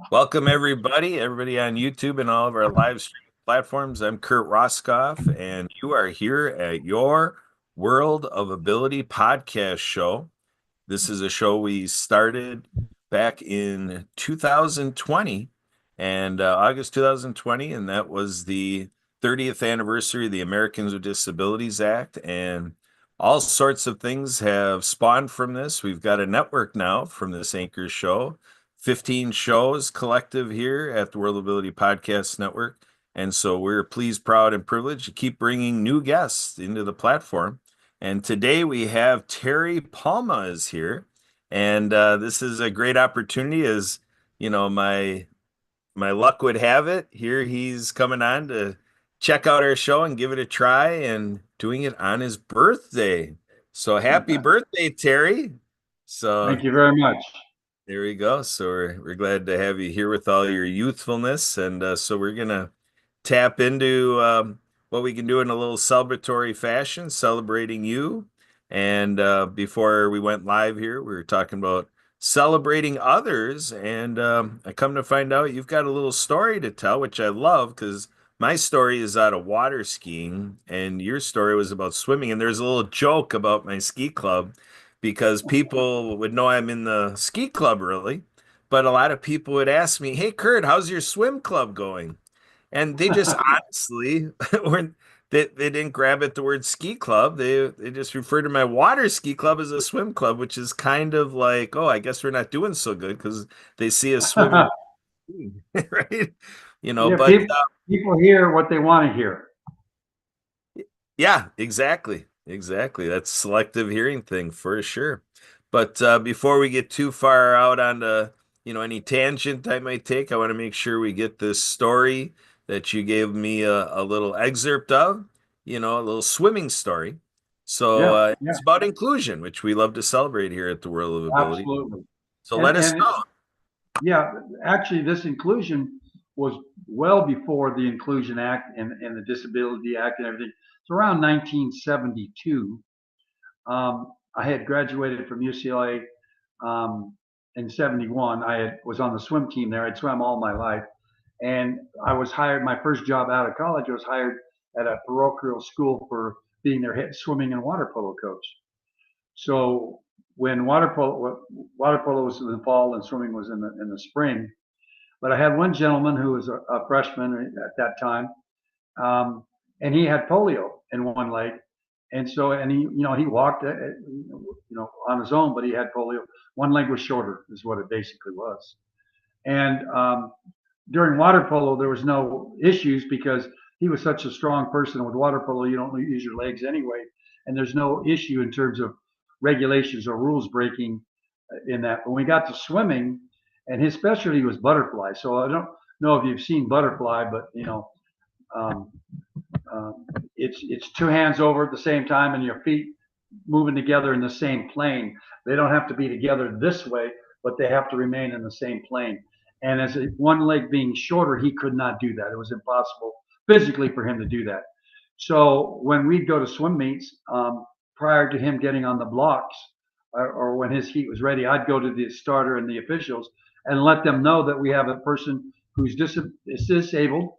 Welcome everybody on YouTube and all of our live streaming platforms. I'm Kurt Roskoff, and you are here at your World of Ability podcast show. This is a show we started back in 2020 and August 2020, and that was the 30th anniversary of the Americans with Disabilities Act. And all sorts of things have spawned from this. We've got a network now from this anchor show, 15 shows collective here at the World Ability Podcast Network. And so we're pleased, proud, and privileged to keep bringing new guests into the platform. And today we have Terry Palma is here. And this is a great opportunity as, my luck would have it. Here he's coming on to check out our show and give it a try and doing it on his birthday. So happy birthday, Terry. So Thank you very much. there we go. So we're glad to have you here with all your youthfulness. And so we're going to tap into what we can do in a little celebratory fashion, celebrating you. And before we went live here, we were talking about celebrating others. And I come to find out you've got a little story to tell, which I love because my story is out of water skiing and your story was about swimming. And there's a little joke about my ski club because people would know I'm in the ski club really. But a lot of people would ask me, "Hey, Kurt, how's your swim club going?" And they just honestly weren't they didn't grab at the word ski club. They just refer to my water ski club as a swim club, which is kind of like, oh, I guess we're not doing so good because they see us swimming, right? Yeah, But people hear what they want to hear. yeah, exactly. Exactly. That's selective hearing thing for sure. But before we get too far out onto, any tangent I might take, I want to make sure we get this story that you gave me a little excerpt of, a little swimming story. So Yeah, yeah, it's about inclusion, which we love to celebrate here at the World of Ability. absolutely. So And let us and know. yeah, actually, this inclusion was well before the Inclusion Act and the Disability Act and everything. It's around 1972. I had graduated from UCLA in '71. Was on the swim team there. I'd swam all my life, and I was hired. My first job out of college, I was hired at a parochial school for being their head swimming and water polo coach. So when water polo was in the fall and swimming was in the spring. But I had one gentleman who was a freshman at that time, and he had polio in one leg, and so and he walked on his own, but he had polio. One leg was shorter, is what it basically was. And during water polo, there was no issues because he was such a strong person. With water polo, you don't use your legs anyway, and there's no issue in terms of regulations or rules breaking in that. But when we got to swimming, and his specialty was butterfly. So I don't know if you've seen butterfly, but um, it's two hands over at the same time and your feet moving together in the same plane. They don't have to be together this way, but they have to remain in the same plane. And as one leg being shorter, he could not do that. It was impossible physically for him to do that. So when we'd go to swim meets, prior to him getting on the blocks, or when his heat was ready, I'd go to the starter and the officials and let them know that we have a person who's disabled,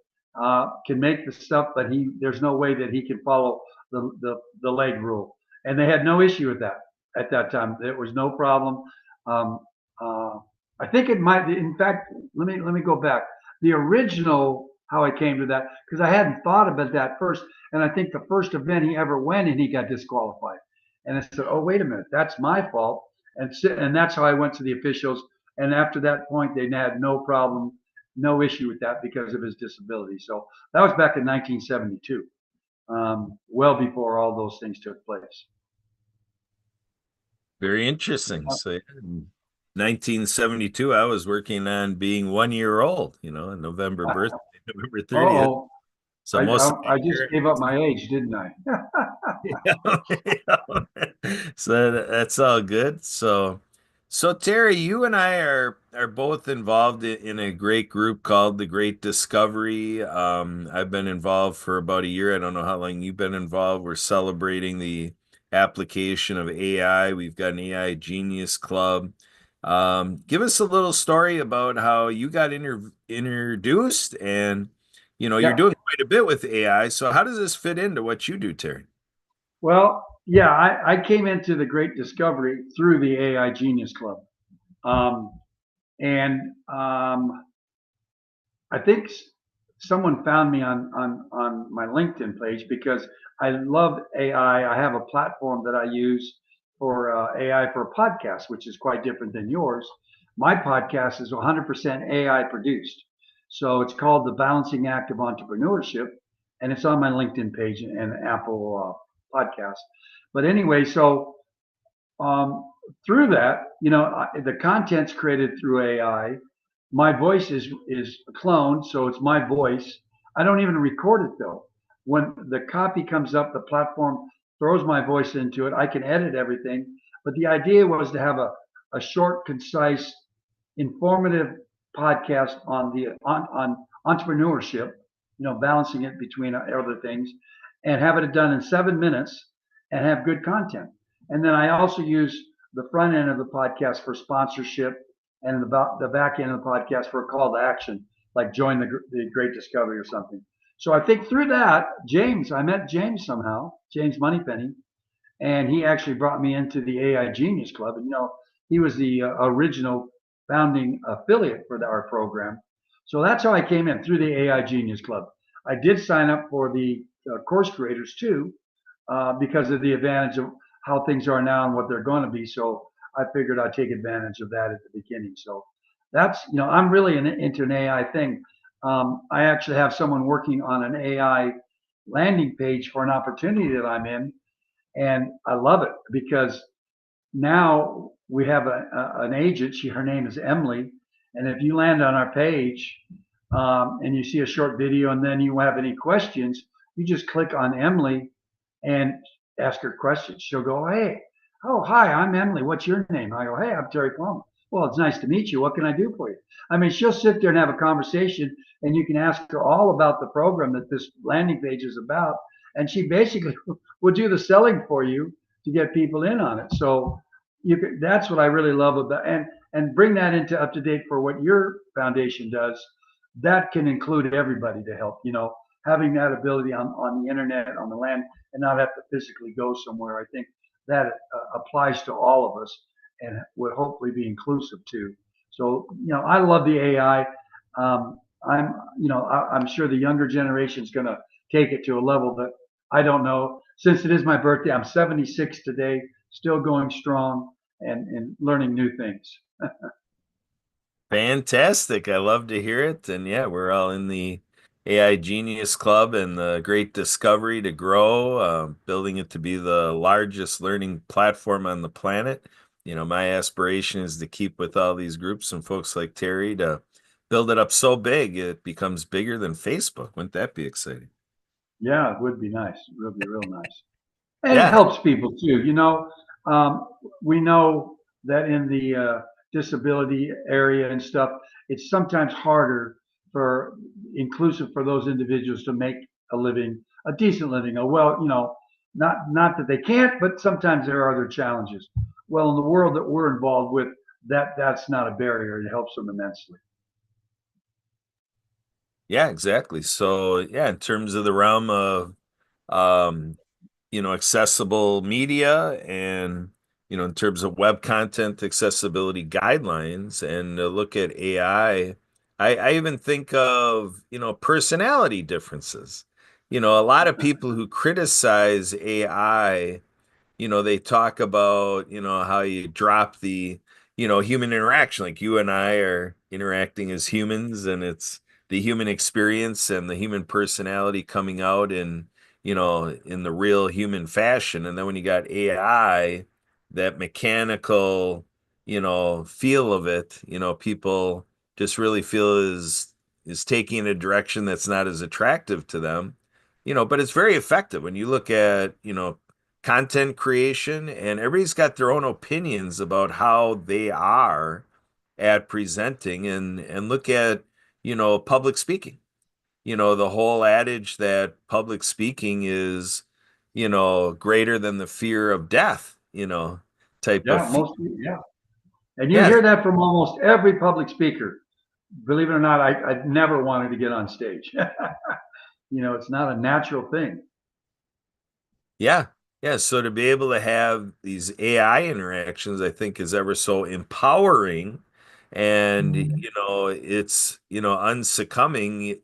can make the stuff, but there's no way that he can follow the leg rule. And they had no issue with that at that time. There was no problem. Um, uh, I think it might. In fact, let me go back. The original how I came to that, because I hadn't thought about that first, and I think the first event he ever went and he got disqualified. And I said, oh wait a minute, that's my fault. And that's how I went to the officials. And after that point, they had no problem, no issue with that because of his disability. So that was back in 1972, well before all those things took place. Very interesting. So in 1972, I was working on being 1 year old, a November birthday, November 30th. Oh, So most of I just gave up my age, didn't I? so that's all good. So Terry, you and I are both involved in a great group called the Great Discovery. I've been involved for about a year. I don't know how long you've been involved. We're celebrating the application of AI. We've got an AI Genius Club. Give us a little story about how you got introduced, and you're Yeah. doing quite a bit with AI. So how does this fit into what you do, Terry? Well, yeah, I came into the great discovery through the AI Genius Club. Um, and I think someone found me on my LinkedIn page because I love AI. I have a platform that I use for AI for a podcast, which is quite different than yours. My podcast is 100% AI produced. So it's called The Balancing Act of Entrepreneurship, and it's on my LinkedIn page and Apple podcast. But anyway, so um, through that, the content's created through AI. My voice is cloned, so it's my voice. I don't even record it though. When the copy comes up, the platform throws my voice into it. I can edit everything, but the idea was to have a short, concise, informative podcast on entrepreneurship. Balancing it between other things, and have it done in 7 minutes, and have good content. And then I also use the front end of the podcast for sponsorship, and the back end of the podcast for a call to action, like join the Great Discovery or something. So I think through that, I met James somehow, James Moneypenny, and he actually brought me into the AI Genius Club. And he was the original founding affiliate for our program. So that's how I came in through the AI Genius Club. I did sign up for the course creators too, because of the advantage of how things are now and what they're going to be. So I figured I'd take advantage of that at the beginning. So that's, I'm really into an AI thing. I actually have someone working on an AI landing page for an opportunity that I'm in, and I love it because now we have an agent. Her name is Emily, and if you land on our page and you see a short video, and then you have any questions, you just click on Emily and ask her questions. She'll go, "Hey, oh hi, I'm Emily. What's your name?" I go, "Hey, I'm Terry Plum." "Well, it's nice to meet you. What can I do for you?" I mean, she'll sit there and have a conversation, and you can ask her all about the program that this landing page is about, and she basically will do the selling for you to get people in on it. So that's what I really love about, and bring that into up to date for what your foundation does. That can include everybody to help. Having that ability on the internet, on the land, and not have to physically go somewhere. I think that applies to all of us and would hopefully be inclusive too. So, I love the AI. I'm sure the younger generation is going to take it to a level that I don't know. Since it is my birthday, I'm 76 today, still going strong and learning new things. Fantastic. I love to hear it. And yeah, we're all in the AI Genius Club and the great discovery to grow, building it to be the largest learning platform on the planet. My aspiration is to keep with all these groups and folks like Terry to build it up so big it becomes bigger than Facebook. Wouldn't that be exciting? Yeah, it would be nice. It would be real nice. And it Yeah, helps people too. We know that in the disability area and stuff, it's sometimes harder for inclusive for those individuals to make a living, a decent living. Not that they can't, but sometimes there are other challenges. Well, in the world that we're involved with, that's not a barrier. It helps them immensely. yeah, exactly. So yeah, in terms of the realm of um, accessible media and, in terms of web content accessibility guidelines and look at AI, I even think of, personality differences. A lot of people who criticize AI, they talk about, how you drop the, human interaction. Like you and I are interacting as humans, and it's the human experience and the human personality coming out in the real human fashion. And then when you got AI, that mechanical, feel of it, people just really feel is taking a direction that's not as attractive to them. But it's very effective when you look at, content creation, and everybody's got their own opinions about how they are at presenting, and look at, public speaking. The whole adage that public speaking is, greater than the fear of death, type of Yeah, fear. mostly. Yeah. And you Yeah, hear that from almost every public speaker. Believe it or not, I never wanted to get on stage. It's not a natural thing. yeah, yeah. So to be able to have these AI interactions, I think is ever so empowering. And, it's, unsuccumbing,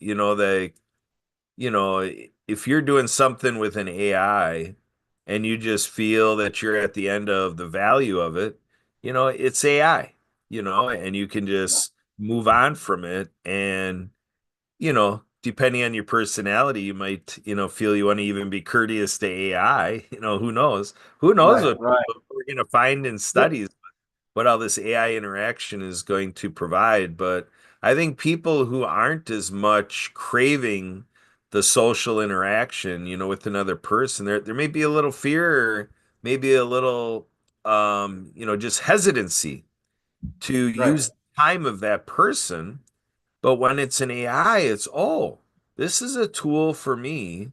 if you're doing something with an AI and you just feel that you're at the end of the value of it, it's AI, and you can just move on from it. And, depending on your personality, you might, feel you want to even be courteous to AI. Who knows? Who knows Right, what right. we're going to find in studies, what all this AI interaction is going to provide. But I think people who aren't as much craving the social interaction, with another person, there may be a little fear, or maybe a little, just hesitancy to Right. use the time of that person. But when it's an AI, it's, oh, this is a tool for me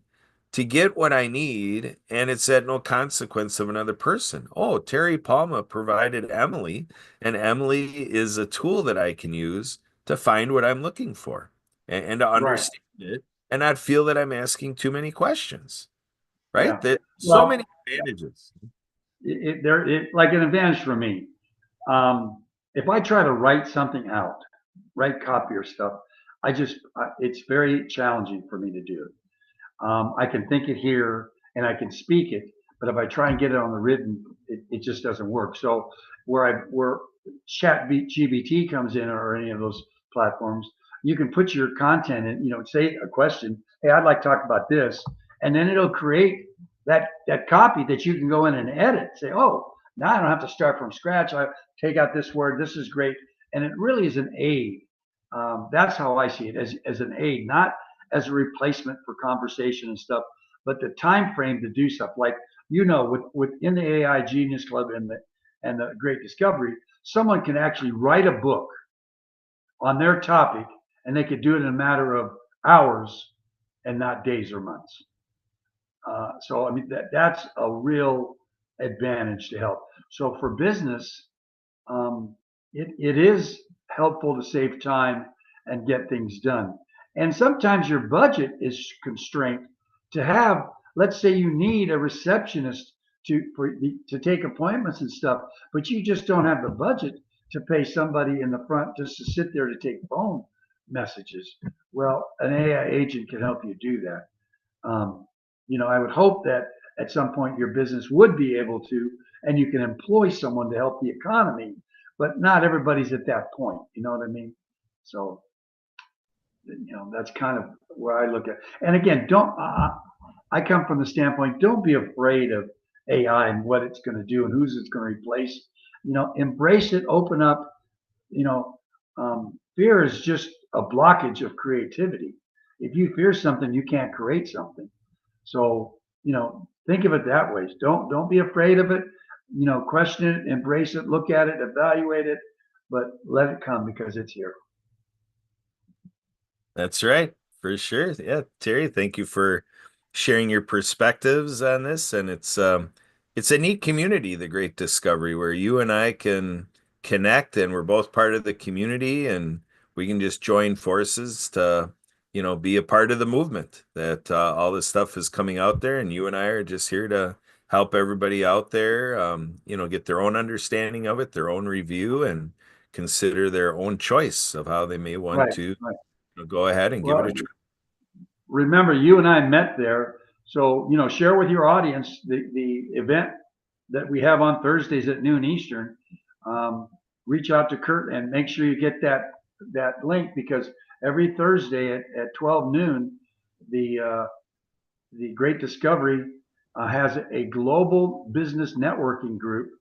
to get what I need, and it's at no consequence of another person. Oh, Terry Palma provided Emily, and Emily is a tool that I can use to find what I'm looking for, and to Right. understand it and not feel that I'm asking too many questions, right? Yeah. That so many Well, advantages. like an advantage for me. Um, if I try to write something out, write copy or stuff, it's very challenging for me to do. I can think it here and I can speak it, but if I try and get it on the written, it just doesn't work. So where Chat GBT comes in, or any of those platforms, you can put your content in, say a question, hey, I'd like to talk about this, and then it'll create that copy that you can go in and edit. Say, oh, now I don't have to start from scratch. I take out this word. This is great, and it really is an aid. That's how I see it, as an aid, not as a replacement for conversation and stuff, but the time frame to do stuff. Like, within the AI Genius Club and the Great Discovery, someone can actually write a book on their topic, and they could do it in a matter of hours and not days or months. So I mean, that's a real advantage to help. So for business, um, it is helpful to save time and get things done. And sometimes your budget is constrained to have, let's say you need a receptionist to take appointments and stuff, but you just don't have the budget to pay somebody in the front just to sit there to take phone messages. Well, an AI agent can help you do that. Um, I would hope that at some point your business would be able to, and you can employ someone to help the economy, but not everybody's at that point. You know what I mean? So, that's kind of where I look at. And again, I come from the standpoint, don't be afraid of AI and what it's going to do and who's it's going to replace. Embrace it, open up. Fear is just a blockage of creativity. If you fear something, you can't create something. So, think of it that way. Don't be afraid of it. Question it, embrace it, look at it, evaluate it, but let it come because it's here. That's right, for sure. Yeah, Terry, thank you for sharing your perspectives on this. And it's a neat community, the Great Discovery, where you and I can connect, and we're both part of the community, and we can just join forces to, be a part of the movement that all this stuff is coming out there, and you and I are just here to help everybody out there, get their own understanding of it, their own review, and consider their own choice of how they may want Right, to right. go ahead and give it a Well, try. remember, you and I met there. So, share with your audience the event that we have on Thursdays at noon Eastern. Um, Reach out to Kurt and make sure you get that link, because every Thursday at 12 noon, the Great Discovery has a global business networking group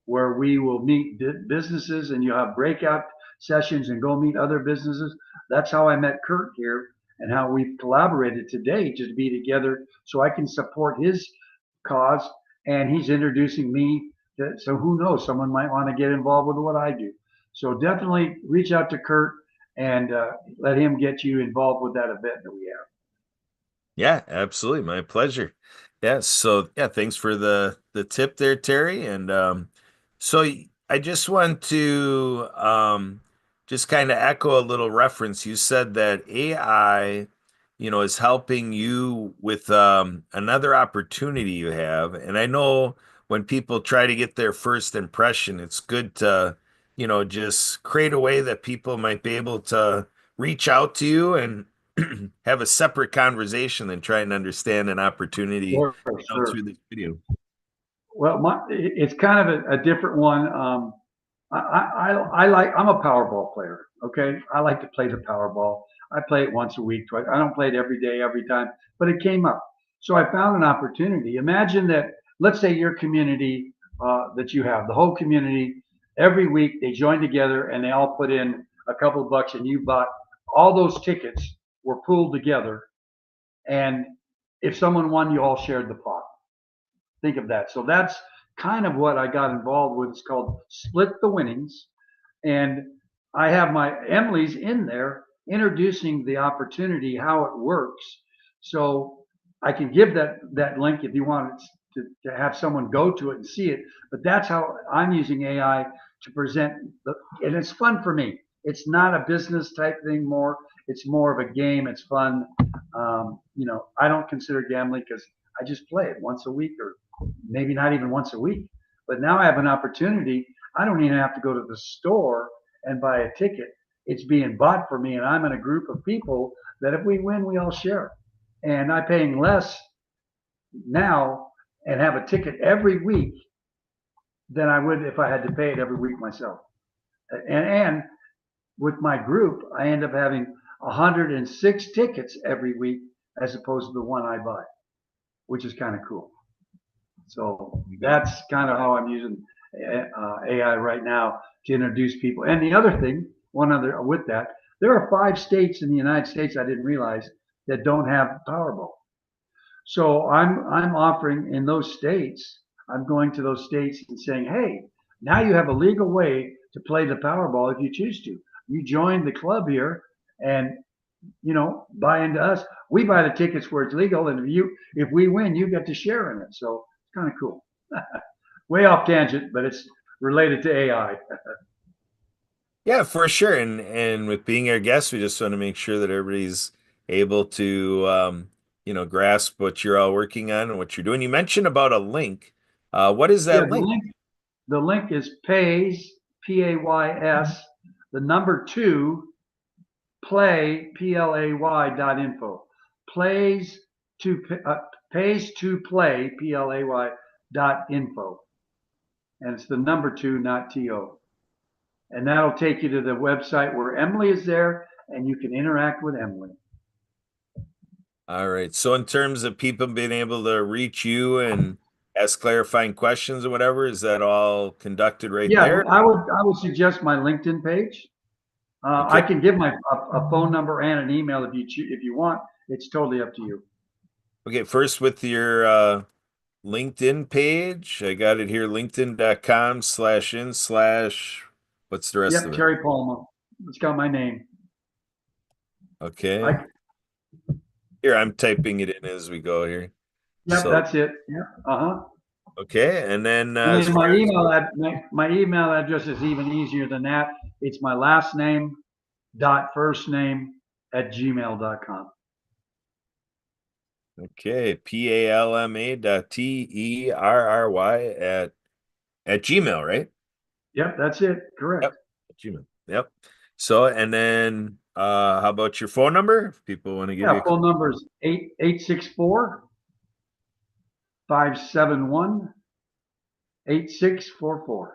where we will meet businesses, and you'll have breakout sessions and go meet other businesses. That's how I met Kurt here, and how we've collaborated today to be together so I can support his cause, and he's introducing me. So who knows, someone might want to get involved with what I do. So definitely reach out to Kurt and let him get you involved with that event that we have. Yeah, absolutely. My pleasure. Yeah. So yeah, thanks for the tip there, Terry. And so I just want to just kind of echo a little reference. You said that AI, is helping you with another opportunity you have. And I know when people try to get their first impression, it's good to, just create a way that people might be able to reach out to you and have a separate conversation than try and understand an opportunity, Sure, through sure. this video. Well, it's kind of a different one. I like, I'm a Powerball player. Okay. I like to play the Powerball. I play it once a week, twice. I don't play it every day, every time, but it came up. So I found an opportunity. Imagine that, let's say your community, that you have, the whole community, every week they join together and they all put in a couple of bucks and you bought all those tickets were pooled together. And if someone won, you all shared the pot. Think of that. So that's kind of what I got involved with. It's called Split the Winnings. And I have my Emily's in there introducing the opportunity, how it works. So I can give that link if you want to have someone go to it and see it. But that's how I'm using AI to present and it's fun for me. It's not a business type thing more. It's more of a game. It's fun. I don't consider gambling because I just play it once a week or maybe not even once a week. But now I have an opportunity. I don't even have to go to the store and buy a ticket. It's being bought for me, and I'm in a group of people that if we win, we all share. And I'm paying less now and have a ticket every week than I would if I had to pay it every week myself. And with my group, I end up having 106 tickets every week as opposed to the one I buy, which is kind of cool. So that's kind of how I'm using AI right now to introduce people. And the other thing, one other with that, there are 5 states in the United States I didn't realize that don't have Powerball. So I'm offering in those states. I'm going to those states and saying, hey, now you have a legal way to play the Powerball if you choose to. You join the club here, and buy into us. We buy the tickets where it's legal, and if we win, you get to share in it. So it's kind of cool. Way off tangent, but it's related to AI. Yeah, for sure. And with being our guest, we just want to make sure that everybody's able to grasp what you're all working on and what you're doing. You mentioned about a link. What is Yeah, that link? the link is pays PAYS, the number 2 play PLAY.info. Plays to pays to play PLAY.info. And it's the number 2, not TO. And that'll take you to the website where Emily is there and you can interact with Emily. All right. So in terms of people being able to reach you and ask clarifying questions or whatever, is that all conducted right Yeah, there? I would suggest my LinkedIn page. I Okay. can give my a phone number and an email if you want. It's totally up to you. Okay. First with your LinkedIn page. I got it here, linkedin.com/in/ what's the rest Yep, of it? Terry Palmer. It's got my name. Okay. I Here, I'm typing it in as we go here. Yep, So, that's it. Yeah. Uh-huh. okay. And then And as then far as my email address is even easier than that. It's my last name dot first name at gmail.com. okay, PALMA.TERRY at Gmail, right? Yep, that's it. Correct. Yep. At Gmail. Yep. So, and then how about your phone number? If people want to give you Yeah, a call. phone number is 864-571-8644.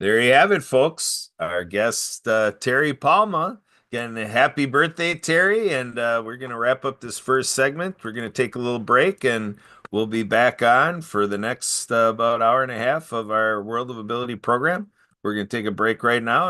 There you have it, folks. Our guest, Terry Palma. Again, happy birthday, Terry. And we're going to wrap up this first segment. We're going to take a little break and we'll be back on for the next about hour and a half of our World of Ability program. We're going to take a break right now.